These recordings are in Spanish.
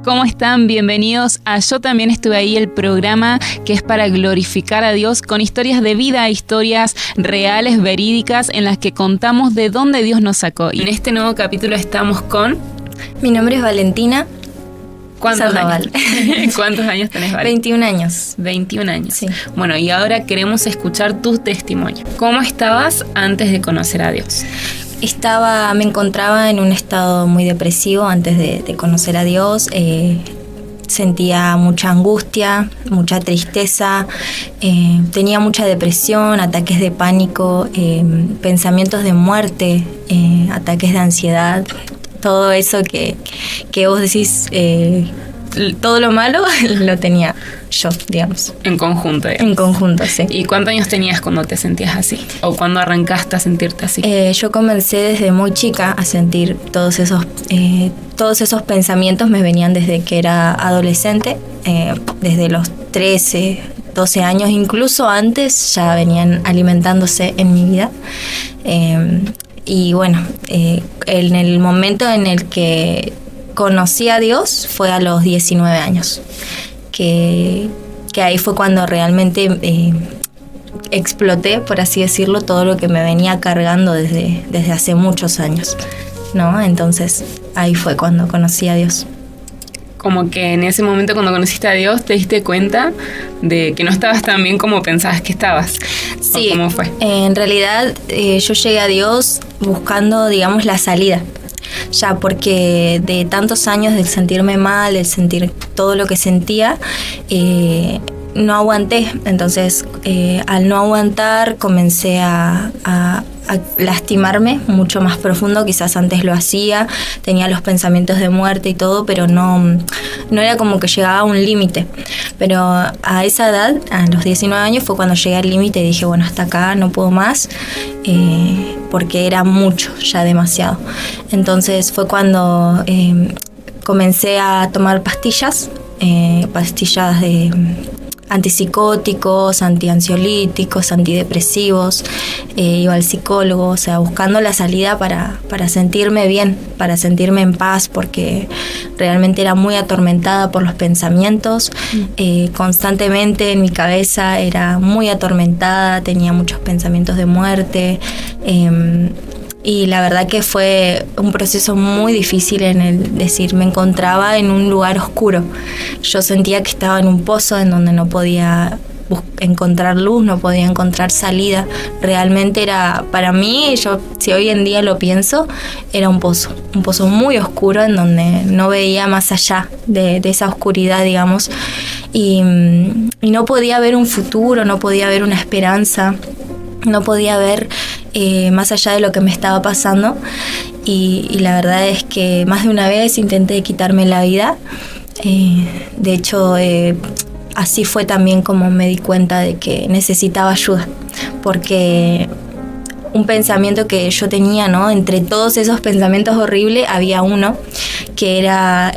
¿Cómo están? Bienvenidos a Yo También Estuve Ahí, el programa que es para glorificar a Dios con historias de vida, historias reales, verídicas, en las que contamos de dónde Dios nos sacó. Y en este nuevo capítulo estamos con... Mi nombre es Valentina. ¿Cuántos años? ¿Cuántos años tenés, Vale? 21 años. 21 años. Sí. Bueno, y ahora queremos escuchar tu testimonio. ¿Cómo estabas antes de conocer a Dios? Me encontraba en un estado muy depresivo antes de conocer a Dios. Sentía mucha angustia, mucha tristeza, tenía mucha depresión, ataques de pánico, pensamientos de muerte, ataques de ansiedad, todo eso que vos decís, todo lo malo lo tenía yo, digamos. En conjunto, digamos. En conjunto, sí. ¿Y cuántos años tenías cuando te sentías así? ¿O cuándo arrancaste a sentirte así? Yo comencé desde muy chica a sentir todos esos pensamientos. Me venían desde que era adolescente, desde los 13, 12 años, incluso antes ya venían alimentándose en mi vida. Y bueno, en el momento en el que conocí a Dios fue a los 19 años, que ahí fue cuando realmente exploté, por así decirlo, todo lo que me venía cargando desde hace muchos años, ¿no? Entonces ahí fue cuando conocí a Dios. Como que en ese momento cuando conociste a Dios te diste cuenta de que no estabas tan bien como pensabas que estabas. Sí, ¿cómo fue? En realidad yo llegué a Dios buscando, digamos, la salida. Ya porque de tantos años del sentirme mal, del sentir todo lo que sentía, no aguanté. Entonces, al no aguantar, comencé a lastimarme mucho más profundo. Quizás antes lo hacía, tenía los pensamientos de muerte y todo, pero no era como que llegaba a un límite. Pero a esa edad, a los 19 años, fue cuando llegué al límite y dije, bueno, hasta acá no puedo más, porque era mucho, ya demasiado. Entonces fue cuando comencé a tomar pastillas de antipsicóticos, antiansiolíticos, antidepresivos, iba al psicólogo, o sea, buscando la salida para sentirme bien, para sentirme en paz, porque realmente era muy atormentada por los pensamientos, constantemente en mi cabeza era muy atormentada, tenía muchos pensamientos de muerte, y la verdad que fue un proceso muy difícil en el decir, me encontraba en un lugar oscuro. Yo sentía que estaba en un pozo en donde no podía encontrar luz, no podía encontrar salida. Realmente era, para mí, si hoy en día lo pienso, era un pozo muy oscuro en donde no veía más allá de esa oscuridad, digamos. Y no podía ver un futuro, no podía ver una esperanza, no podía ver más allá de lo que me estaba pasando, y la verdad es que más de una vez intenté quitarme la vida. De hecho, así fue también como me di cuenta de que necesitaba ayuda, porque un pensamiento que yo tenía, ¿no? Entre todos esos pensamientos horribles había uno que era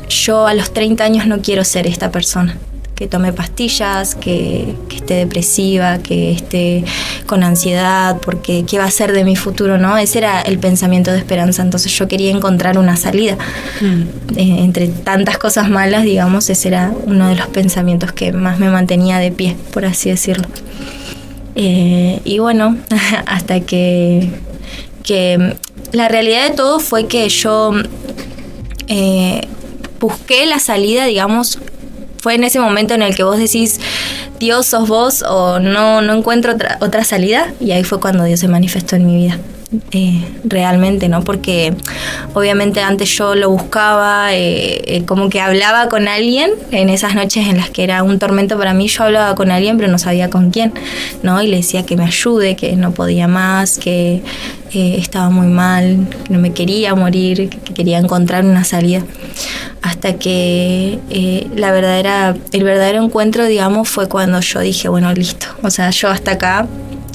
yo a los 30 años no quiero ser esta persona que tome pastillas, que esté depresiva, que esté con ansiedad, porque ¿qué va a ser de mi futuro, no? Ese era el pensamiento de esperanza. Entonces yo quería encontrar una salida. Entre tantas cosas malas, digamos, ese era uno de los pensamientos que más me mantenía de pie, por así decirlo. Y bueno, hasta que la realidad de todo fue que yo busqué la salida, digamos. Fue en ese momento en el que vos decís, Dios, sos vos, o no encuentro otra salida, y ahí fue cuando Dios se manifestó en mi vida. Realmente, ¿no? Porque obviamente antes yo lo buscaba, como que hablaba con alguien en esas noches en las que era un tormento para mí. Yo hablaba con alguien pero no sabía con quién, ¿no? Y le decía que me ayude, que no podía más, que estaba muy mal, que no me quería morir, que quería encontrar una salida. Hasta que el verdadero encuentro, digamos, fue cuando yo dije, bueno, listo, o sea, yo hasta acá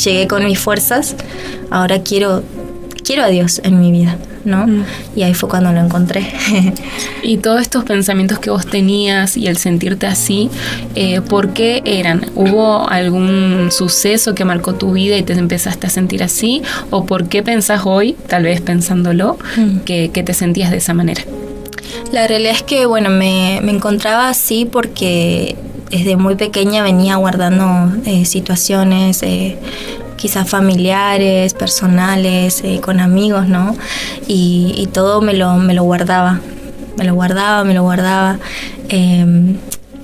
llegué con mis fuerzas, ahora quiero a Dios en mi vida, ¿no? Y ahí fue cuando lo encontré. Y todos estos pensamientos que vos tenías y el sentirte así, ¿por qué eran? ¿Hubo algún suceso que marcó tu vida y te empezaste a sentir así? ¿O por qué pensás hoy, tal vez pensándolo, que te sentías de esa manera? La realidad es que, bueno, me encontraba así porque desde muy pequeña venía guardando situaciones quizás familiares, personales, con amigos, ¿no? Y todo me lo guardaba. Me lo guardaba.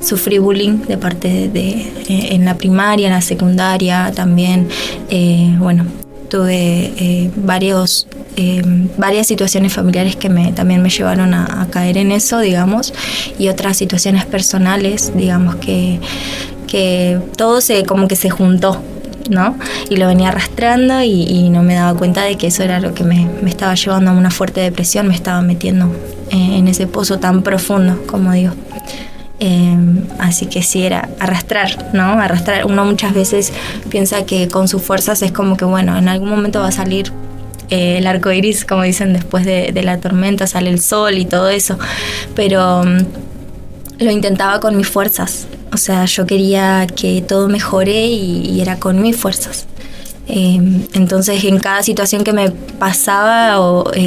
Sufrí bullying de parte en la primaria, en la secundaria también. Bueno, tuve varias situaciones familiares que también me llevaron a caer en eso, digamos, y otras situaciones personales, digamos, que todo como que se juntó, ¿no? Y lo venía arrastrando y no me daba cuenta de que eso era lo que me estaba llevando a una fuerte depresión, me estaba metiendo en ese pozo tan profundo, como digo. Así que sí, era arrastrar, ¿no? Arrastrar. Uno muchas veces piensa que con sus fuerzas es como que, bueno, en algún momento va a salir el arco iris, como dicen, después de la tormenta sale el sol y todo eso, pero lo intentaba con mis fuerzas. O sea, yo quería que todo mejore y era con mis fuerzas. Entonces, en cada situación que me pasaba,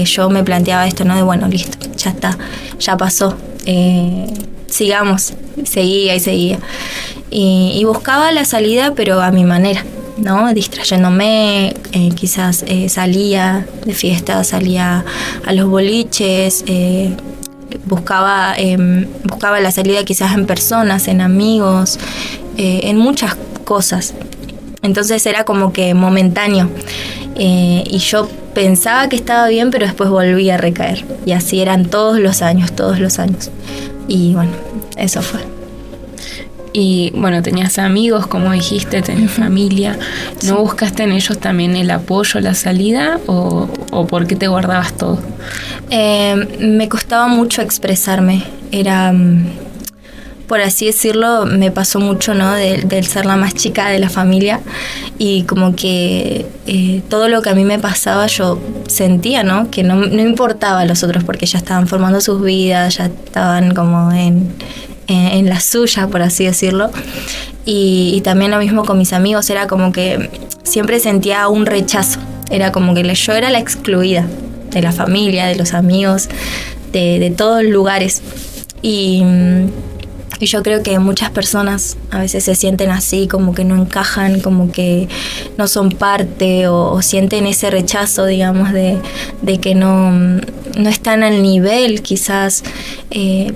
yo me planteaba esto, ¿no? De bueno, listo, ya está, ya pasó. Sigamos, seguía. Y buscaba la salida, pero a mi manera, ¿no? Distrayéndome, quizás salía de fiesta, salía a los boliches, buscaba la salida quizás en personas, en amigos, en muchas cosas. Entonces era como que momentáneo. Y yo pensaba que estaba bien, pero después volvía a recaer. Y así eran todos los años. Y bueno, eso fue. Y bueno, tenías amigos, como dijiste, tenías familia. ¿No buscaste en ellos también el apoyo, la salida? ¿O por qué te guardabas todo? Me costaba mucho expresarme. Era, por así decirlo, me pasó mucho, ¿no? Del ser la más chica de la familia. Y como que todo lo que a mí me pasaba yo sentía, ¿no? Que no importaba a los otros porque ya estaban formando sus vidas, ya estaban como en la suya, por así decirlo. Y también lo mismo con mis amigos, era como que siempre sentía un rechazo. Era como que yo era la excluida de la familia, de los amigos, de todos los lugares. Y yo creo que muchas personas a veces se sienten así, como que no encajan, como que no son parte o sienten ese rechazo, digamos, de que no están al nivel quizás,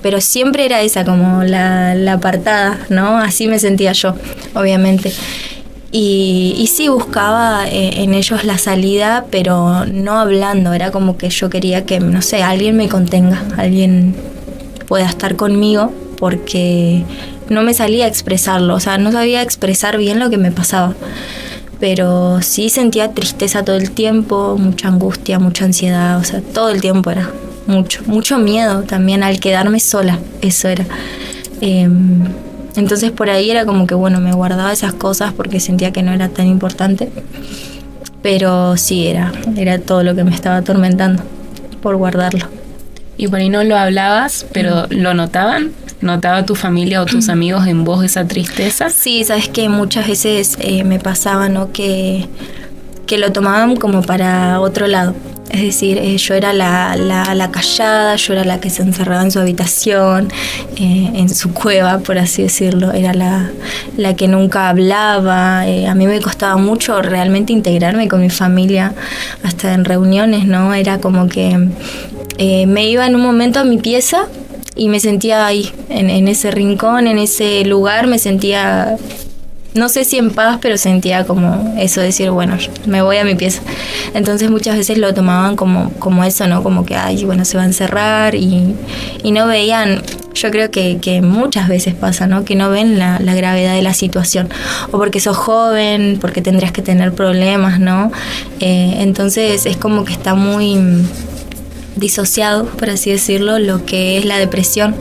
pero siempre era esa como la apartada, ¿no? Así me sentía yo, obviamente. Y sí buscaba en ellos la salida, pero no hablando, era como que yo quería que, no sé, alguien me contenga, alguien pueda estar conmigo, porque no me salía a expresarlo, o sea, no sabía expresar bien lo que me pasaba. Pero sí sentía tristeza todo el tiempo, mucha angustia, mucha ansiedad, o sea, todo el tiempo era mucho miedo también al quedarme sola, eso era. Entonces por ahí era como que, bueno, me guardaba esas cosas porque sentía que no era tan importante, pero sí, era todo lo que me estaba atormentando por guardarlo. Y por ahí no lo hablabas, pero ¿lo notaban? ¿Notaba tu familia o tus amigos en vos esa tristeza? Sí, sabes que muchas veces me pasaba, ¿no? Que lo tomaban como para otro lado. Es decir, yo era la callada, yo era la que se encerraba en su habitación, en su cueva, por así decirlo. Era la que nunca hablaba. A mí me costaba mucho realmente integrarme con mi familia, hasta en reuniones, ¿no? Era como que me iba en un momento a mi pieza y me sentía ahí, en ese rincón, en ese lugar, me sentía, no sé si en paz, pero sentía como eso, decir, bueno, me voy a mi pieza. Entonces muchas veces lo tomaban como eso, ¿no? Como que, ay, bueno, se va a encerrar y no veían, yo creo que muchas veces pasa, ¿no? Que no ven la gravedad de la situación, o porque sos joven, porque tendrías que tener problemas, ¿no? Entonces es como que está muy disociado, por así decirlo, lo que es la depresión.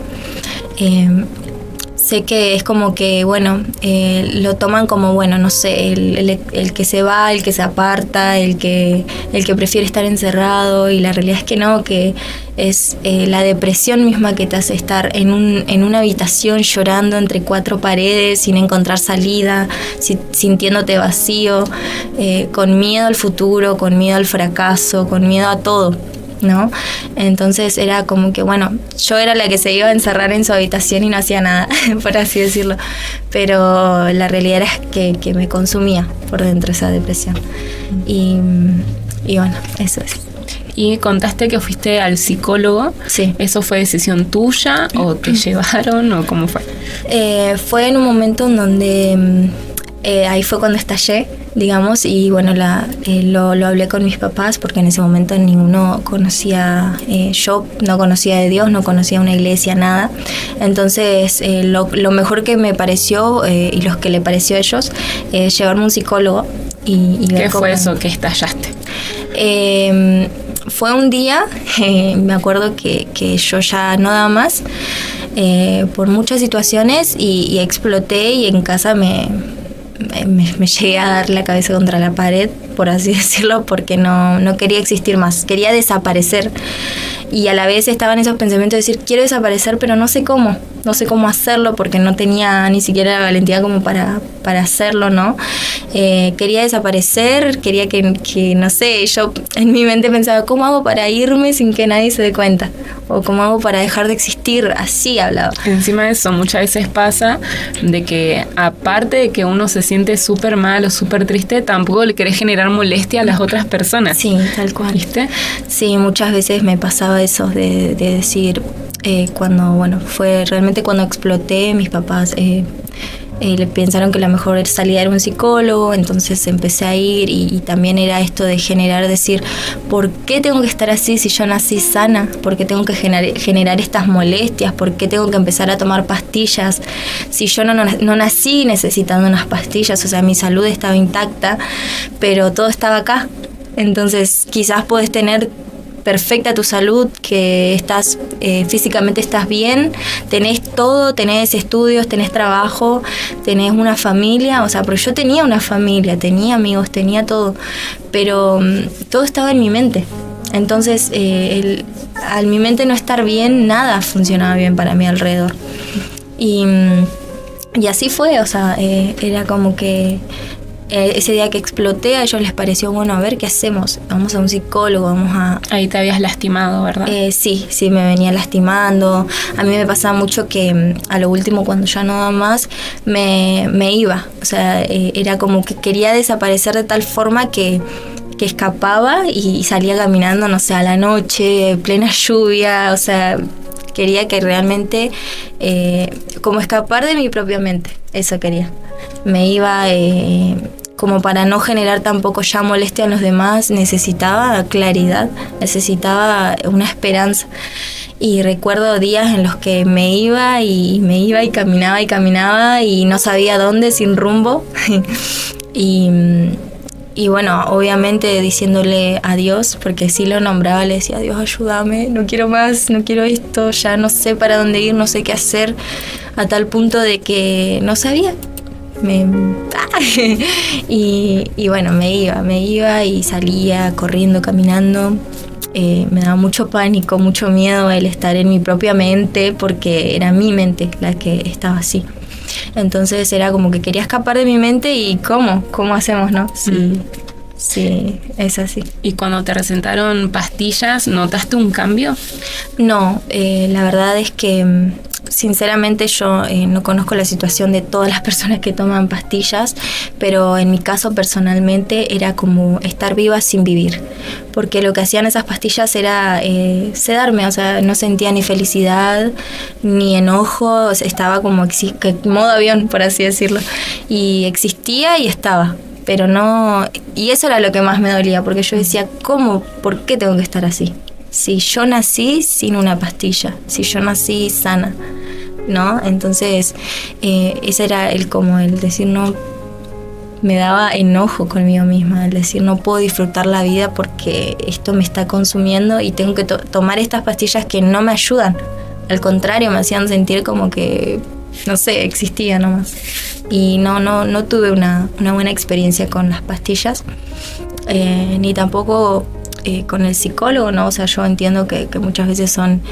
Sé que es como que, bueno, lo toman como, bueno, no sé, el que se va, el que se aparta, el que prefiere estar encerrado, y la realidad es que no, que es la depresión misma que te hace estar en una habitación llorando entre cuatro paredes, sin encontrar salida, sintiéndote vacío, con miedo al futuro, con miedo al fracaso, con miedo a todo. ¿no? Entonces era como que, bueno, yo era la que se iba a encerrar en su habitación y no hacía nada, por así decirlo, pero la realidad era que me consumía por dentro esa depresión. Y bueno, eso es. Y contaste que fuiste al psicólogo. Sí. ¿Eso fue decisión tuya o te llevaron o cómo fue? Fue en un momento en donde ahí fue cuando estallé, digamos, y bueno, lo hablé con mis papás porque en ese momento ninguno conocía, yo no conocía de Dios, no conocía una iglesia, nada. Entonces lo mejor que me pareció y lo que le pareció a ellos, llevarme a un psicólogo y ver ¿Qué cómo... fue eso que estallaste? Fue un día, me acuerdo que yo ya no daba más por muchas situaciones y exploté y en casa me llegué a dar la cabeza contra la pared, por así decirlo, porque no quería existir más, quería desaparecer. Y a la vez estaban esos pensamientos de decir, quiero desaparecer, pero no sé cómo hacerlo porque no tenía ni siquiera la valentía como para hacerlo, ¿no? Quería desaparecer, quería que, no sé, yo en mi mente pensaba, ¿cómo hago para irme sin que nadie se dé cuenta? O ¿cómo hago para dejar de existir? Así hablaba. Encima de eso, muchas veces pasa de que aparte de que uno se siente súper mal o súper triste, tampoco le querés generar molestia a las otras personas. Sí, tal cual. ¿Viste? Sí, muchas veces me pasaba eso de decir, fue realmente cuando exploté, mis papás le pensaron que la mejor salida era un psicólogo, entonces empecé a ir y también era esto de decir, ¿por qué tengo que estar así si yo nací sana? ¿Por qué tengo que generar estas molestias? ¿Por qué tengo que empezar a tomar pastillas? Si yo no nací necesitando unas pastillas, o sea, mi salud estaba intacta, pero todo estaba acá. Entonces quizás puedes tener perfecta tu salud, que estás físicamente estás bien, tenés todo, tenés estudios, tenés trabajo, tenés una familia, o sea, porque yo tenía una familia, tenía amigos, tenía todo, pero todo estaba en mi mente. Entonces, al mi mente no estar bien, nada funcionaba bien para mí alrededor. Y así fue, o sea, era como que ese día que exploté a ellos les pareció, bueno, a ver qué hacemos, vamos a un psicólogo, vamos a... Ahí te habías lastimado, ¿verdad? Sí, me venía lastimando. A mí me pasaba mucho que a lo último, cuando ya no daba más, me iba, o sea, era como que quería desaparecer de tal forma que escapaba y salía caminando, no sé, a la noche, plena lluvia, o sea, quería que realmente como escapar de mi propia mente, eso quería. Me iba como para no generar tampoco ya molestia a los demás, necesitaba claridad, necesitaba una esperanza. Y recuerdo días en los que me iba y caminaba y no sabía dónde, sin rumbo. Y bueno, obviamente diciéndole a Dios, porque sí lo nombraba, le decía, Dios, ayúdame, no quiero más, no quiero esto, ya no sé para dónde ir, no sé qué hacer, a tal punto de que no sabía. Y bueno, me iba y salía corriendo, caminando. Me daba mucho pánico, mucho miedo el estar en mi propia mente, porque era mi mente la que estaba así. Entonces era como que quería escapar de mi mente y ¿cómo hacemos, no? Sí, es así. ¿Y cuando te recetaron pastillas, notaste un cambio? No, la verdad es que sinceramente yo no conozco la situación de todas las personas que toman pastillas, pero en mi caso personalmente era como estar viva sin vivir, porque lo que hacían esas pastillas era sedarme, o sea, no sentía ni felicidad ni enojo, o sea, estaba como modo avión, por así decirlo, y existía y estaba, pero no, y eso era lo que más me dolía, porque yo decía, ¿por qué tengo que estar así? Si yo nací sin una pastilla, si yo nací sana, ¿no? Entonces, ese era el decir, no, me daba enojo conmigo misma, el decir, no puedo disfrutar la vida porque esto me está consumiendo y tengo que tomar estas pastillas que no me ayudan. Al contrario, me hacían sentir como que, no sé, existía nomás. Y no tuve una buena experiencia con las pastillas, ni tampoco con el psicólogo, ¿no? O sea, yo entiendo que muchas veces son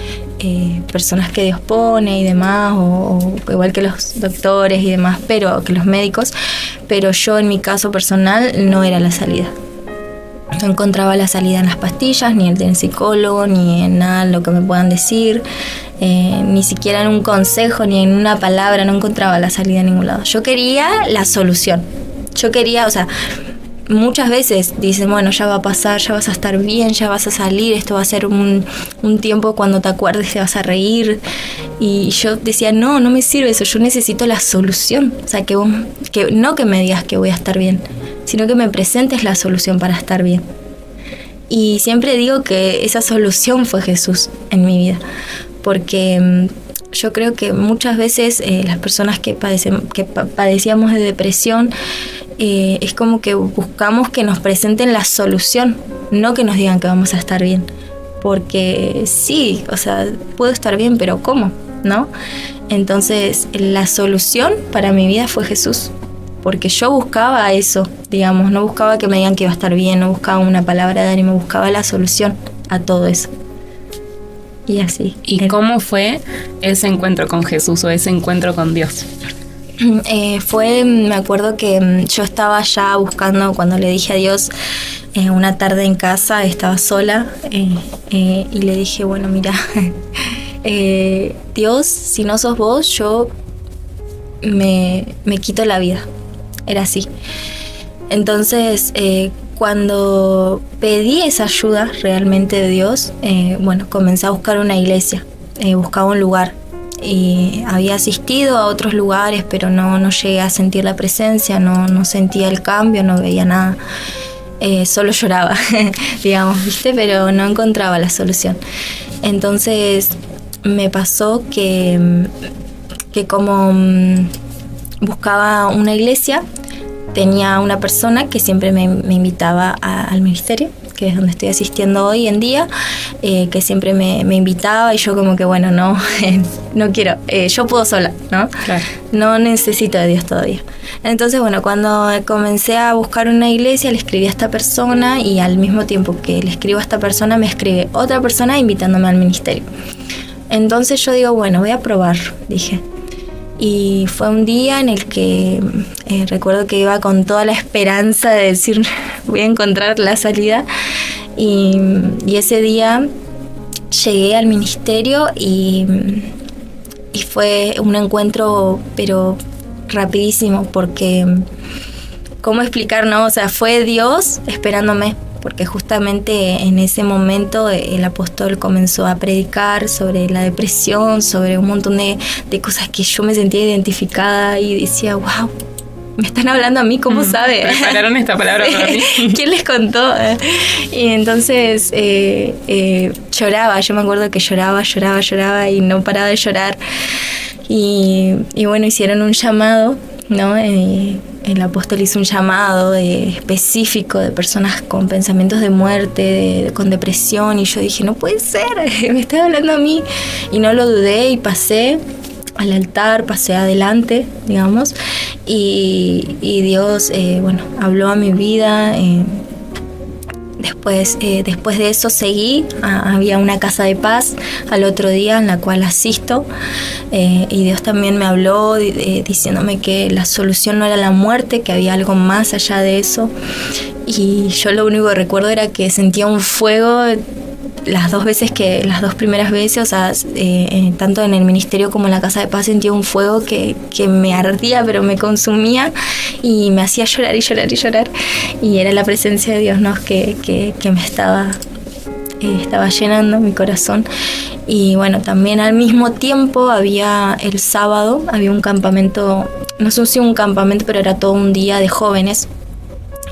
personas que Dios pone y demás, o igual que los doctores y demás, pero que los médicos, pero yo en mi caso personal no era la salida. No encontraba la salida en las pastillas, ni en el psicólogo, ni en nada lo que me puedan decir, ni siquiera en un consejo, ni en una palabra, no encontraba la salida en ningún lado. Yo quería la solución. Yo quería, o sea, muchas veces dicen, bueno, ya va a pasar, ya vas a estar bien, ya vas a salir, esto va a ser un tiempo cuando te acuerdes te vas a reír. Y yo decía, no me sirve eso, yo necesito la solución. O sea, que no que me digas que voy a estar bien, sino que me presentes la solución para estar bien. Y siempre digo que esa solución fue Jesús en mi vida, porque yo creo que muchas veces las personas que padecíamos de depresión, es como que buscamos que nos presenten la solución, no que nos digan que vamos a estar bien. Porque sí, o sea, puedo estar bien, pero ¿cómo? ¿No? Entonces, la solución para mi vida fue Jesús. Porque yo buscaba eso, digamos, no buscaba que me digan que iba a estar bien, no buscaba una palabra de ánimo, buscaba la solución a todo eso. Y así. ¿Y cómo fue ese encuentro con Jesús o ese encuentro con Dios? Me acuerdo que yo estaba ya buscando, cuando le dije a Dios, una tarde en casa, estaba sola, y le dije, bueno, mira, Dios, si no sos vos, yo me quito la vida. Era así. Entonces, cuando pedí esa ayuda realmente de Dios, comencé a buscar una iglesia, buscaba un lugar. Y había asistido a otros lugares, pero no llegué a sentir la presencia, no sentía el cambio, no veía nada. Solo lloraba, digamos, ¿viste? Pero no encontraba la solución. Entonces me pasó que como buscaba una iglesia, tenía una persona que siempre me invitaba al ministerio, que es donde estoy asistiendo hoy en día, que siempre me invitaba, y yo como que bueno, no quiero, yo puedo sola, ¿no? Claro. No necesito de Dios todavía. Entonces bueno, cuando comencé a buscar una iglesia, le escribí a esta persona, y al mismo tiempo que le escribo a esta persona, me escribe otra persona invitándome al ministerio. Entonces yo digo, bueno, voy a probar, dije. Y fue un día en el que recuerdo que iba con toda la esperanza de decir, voy a encontrar la salida. Y ese día llegué al ministerio y fue un encuentro, pero rapidísimo, porque, ¿cómo explicar, no? O sea, fue Dios esperándome, porque justamente en ese momento el apóstol comenzó a predicar sobre la depresión, sobre un montón de cosas que yo me sentía identificada, y decía, wow, me están hablando a mí, ¿cómo sabe? Prepararon esta palabra para mí. ¿Quién les contó? Y entonces lloraba, yo me acuerdo que lloraba y no paraba de llorar. Y bueno, hicieron un llamado, ¿no? El apóstol hizo un llamado específico de personas con pensamientos de muerte, con depresión, y yo dije, no puede ser, me está hablando a mí. Y no lo dudé y pasé al altar, pasé adelante, digamos, y Dios, habló a mi vida. Después de eso seguí, había una casa de paz al otro día en la cual asisto, y Dios también me habló diciéndome que la solución no era la muerte, que había algo más allá de eso. Y yo lo único que recuerdo era que sentía un fuego las dos primeras veces, o sea, tanto en el ministerio como en la casa de paz sentía un fuego que me ardía, pero me consumía y me hacía llorar y llorar y llorar, y era la presencia de Dios, ¿no? que me estaba llenando mi corazón. Y bueno, también al mismo tiempo el sábado había un campamento, no sé si un campamento, pero era todo un día de jóvenes,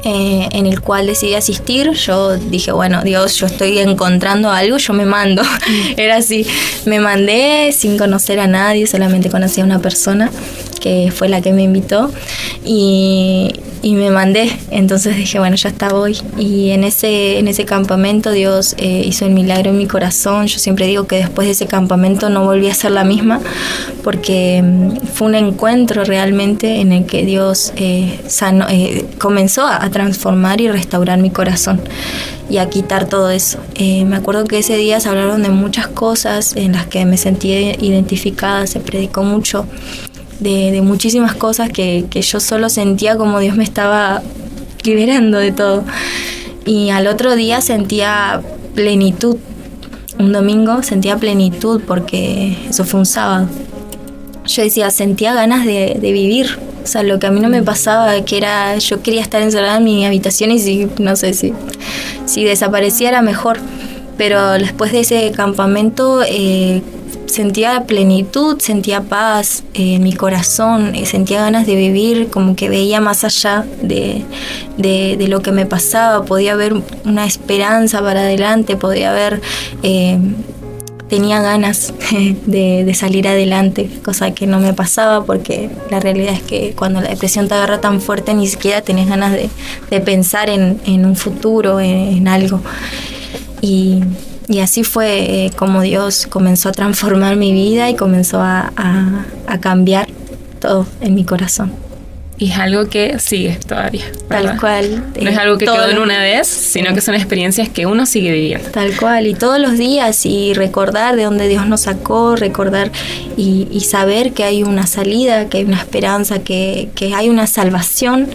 en el cual decidí asistir. Yo dije, bueno, Dios, yo estoy encontrando algo, yo me mando. Era así, me mandé sin conocer a nadie, solamente conocí a una persona que fue la que me invitó, y me mandé. Entonces dije, bueno, ya está, voy. Y en ese campamento Dios hizo el milagro en mi corazón. Yo siempre digo que después de ese campamento no volví a ser la misma, porque fue un encuentro realmente en el que Dios comenzó a transformar y restaurar mi corazón y a quitar todo eso. Me acuerdo que ese día se hablaron de muchas cosas en las que me sentí identificada, se predicó mucho de muchísimas cosas que yo solo sentía como Dios me estaba liberando de todo. Y al otro día sentía plenitud. Un domingo sentía plenitud porque eso fue un sábado. Yo decía, sentía ganas de vivir. O sea, lo que a mí no me pasaba, que era, yo quería estar encerrada en mi habitación y si, no sé, si desaparecía era mejor. Pero después de ese campamento sentía plenitud, sentía paz en mi corazón, sentía ganas de vivir, como que veía más allá de lo que me pasaba, podía ver una esperanza para adelante, podía ver... tenía ganas de salir adelante, cosa que no me pasaba porque la realidad es que cuando la depresión te agarra tan fuerte ni siquiera tenés ganas de pensar en un futuro, en algo. Y así fue como Dios comenzó a transformar mi vida y comenzó a cambiar todo en mi corazón. Y es algo que sigue todavía, ¿verdad? Tal cual. No es algo que quedó en una vez, sino que son experiencias que uno sigue viviendo. Tal cual, y todos los días, y recordar de dónde Dios nos sacó, recordar y saber que hay una salida, que hay una esperanza, que hay una salvación,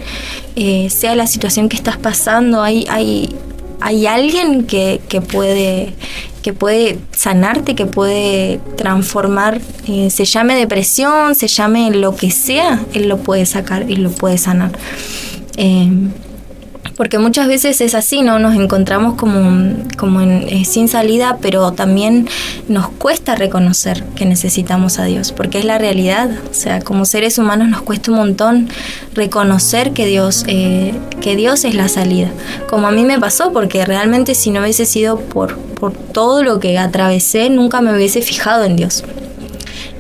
sea la situación que estás pasando, hay alguien que puede sanarte, que puede transformar, se llame depresión, se llame lo que sea, Él lo puede sacar y lo puede sanar. Porque muchas veces es así, ¿no? Nos encontramos como sin salida, pero también nos cuesta reconocer que necesitamos a Dios, porque es la realidad. O sea, como seres humanos nos cuesta un montón reconocer que Dios es la salida. Como a mí me pasó, porque realmente si no hubiese sido por todo lo que atravesé, nunca me hubiese fijado en Dios.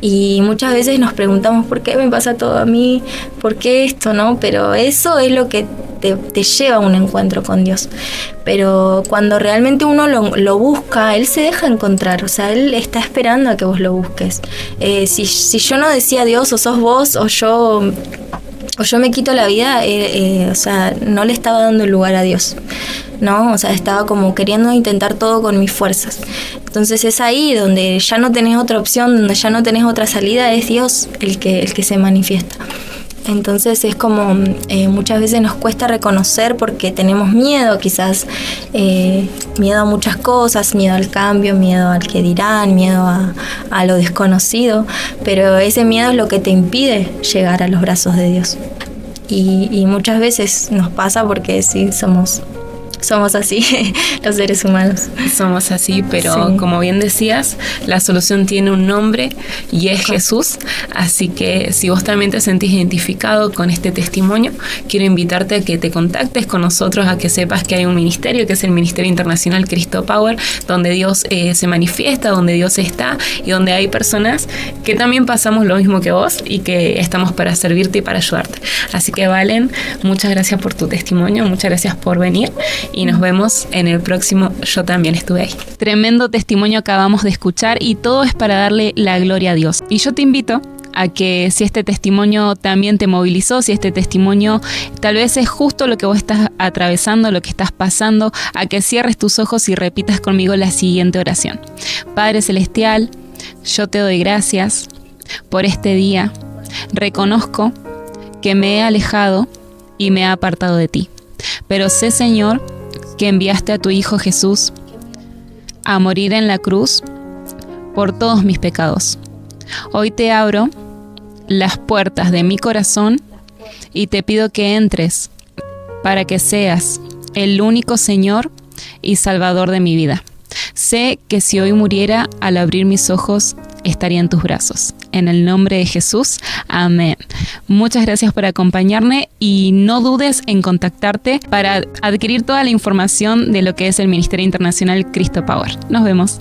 Y muchas veces nos preguntamos ¿por qué me pasa todo a mí? ¿Por qué esto? ¿No? Pero eso es lo que te lleva a un encuentro con Dios. Pero cuando realmente uno lo busca, Él se deja encontrar. O sea, Él está esperando a que vos lo busques. Si yo no decía Dios, o sos vos, o yo me quito la vida, o sea, no le estaba dando lugar a Dios, ¿no? O sea, estaba como queriendo intentar todo con mis fuerzas. Entonces es ahí donde ya no tenés otra opción, donde ya no tenés otra salida, es Dios el que se manifiesta. Entonces es como muchas veces nos cuesta reconocer porque tenemos miedo, quizás miedo a muchas cosas, miedo al cambio, miedo al que dirán, miedo a lo desconocido, pero ese miedo es lo que te impide llegar a los brazos de Dios. Y muchas veces nos pasa porque sí, somos así, los seres humanos. Somos así, pero sí, como bien decías, la solución tiene un nombre y es Jesús. Así que si vos también te sentís identificado con este testimonio, quiero invitarte a que te contactes con nosotros, a que sepas que hay un ministerio, que es el Ministerio Internacional Cristo Power, donde Dios se manifiesta, donde Dios está y donde hay personas que también pasamos lo mismo que vos y que estamos para servirte y para ayudarte. Así que Valen, muchas gracias por tu testimonio, muchas gracias por venir. Y nos vemos en el próximo Yo También Estuve Ahí. Tremendo testimonio acabamos de escuchar y todo es para darle la gloria a Dios. Y yo te invito a que si este testimonio también te movilizó, si este testimonio tal vez es justo lo que vos estás atravesando, lo que estás pasando, a que cierres tus ojos y repitas conmigo la siguiente oración. Padre Celestial, yo te doy gracias por este día. Reconozco que me he alejado y me he apartado de ti. Pero sé, Señor, que enviaste a tu Hijo Jesús a morir en la cruz por todos mis pecados. Hoy te abro las puertas de mi corazón y te pido que entres para que seas el único Señor y Salvador de mi vida. Sé que si hoy muriera, al abrir mis ojos, estaría en tus brazos. En el nombre de Jesús, amén. Muchas gracias por acompañarme y no dudes en contactarte para adquirir toda la información de lo que es el Ministerio Internacional Cristo Power. Nos vemos.